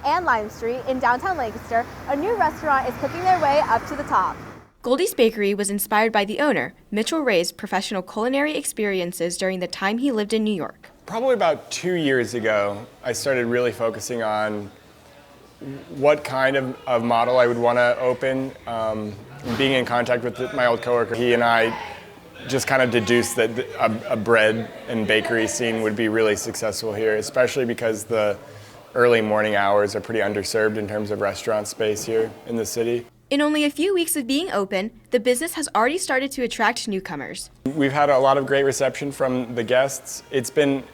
and Lime Street in downtown Lancaster, a new restaurant is cooking their way up to the top. Goldie's Bakery was inspired by the owner, Mitchell Ray's professional culinary experiences during the time he lived in New York. Probably about 2 years ago, I started really focusing on what kind of model I would want to open. Being in contact with my old coworker, he and I just kind of deduced that a bread and bakery scene would be really successful here, especially because the early morning hours are pretty underserved in terms of restaurant space here in the city. In only a few weeks of being open, the business has already started to attract newcomers. We've had a lot of great reception from the guests. It's been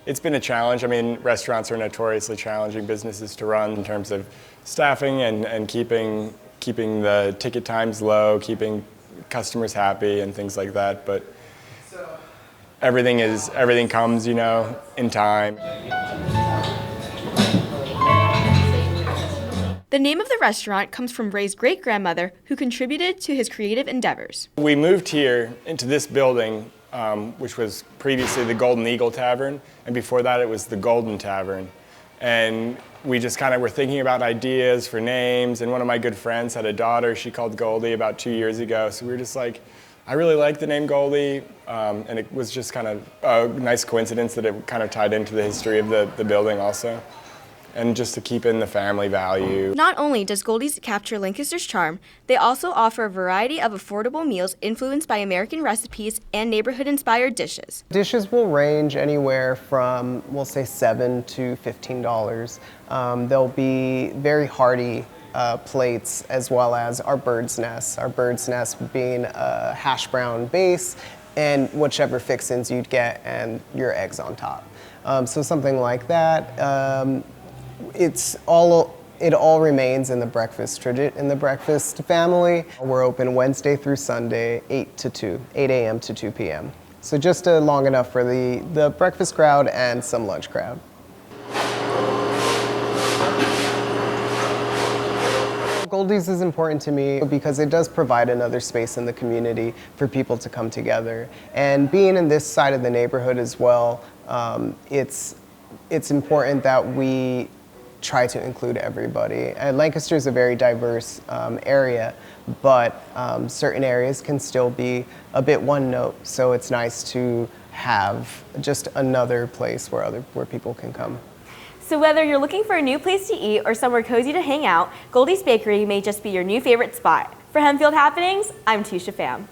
a challenge. I mean, restaurants are notoriously challenging businesses to run in terms of staffing and keeping the ticket times low, keeping customers happy and things like that. But everything comes, in time. The name of the restaurant comes from Ray's great-grandmother, who contributed to his creative endeavors. We moved here into this building, which was previously the Golden Eagle Tavern, and before that it was the Golden Tavern. And we just kind of were thinking about ideas for names, and one of my good friends had a daughter she called Goldie about 2 years ago, so we were just like, I really like the name Goldie, and it was just kind of a nice coincidence that it kind of tied into the history of the building also. And just to keep in the family value. Not only does Goldie's capture Lancaster's charm, they also offer a variety of affordable meals influenced by American recipes and neighborhood-inspired dishes. Dishes will range anywhere from, we'll say, $7 to $15. There'll be very hearty plates, as well as our bird's nest. Our bird's nest being a hash brown base and whichever fixings you'd get and your eggs on top. So something like that. It all remains in the breakfast family. We're open Wednesday through Sunday, 8 a.m. to 2 p.m. So just long enough for the breakfast crowd and some lunch crowd. Goldie's is important to me because it does provide another space in the community for people to come together. And being in this side of the neighborhood as well, it's important that we try to include everybody. Lancaster is a very diverse area, but certain areas can still be a bit one note. So it's nice to have just another place where people can come. So whether you're looking for a new place to eat or somewhere cozy to hang out, Goldie's Bakery may just be your new favorite spot. For Hempfield Happenings, I'm Tisha Pham.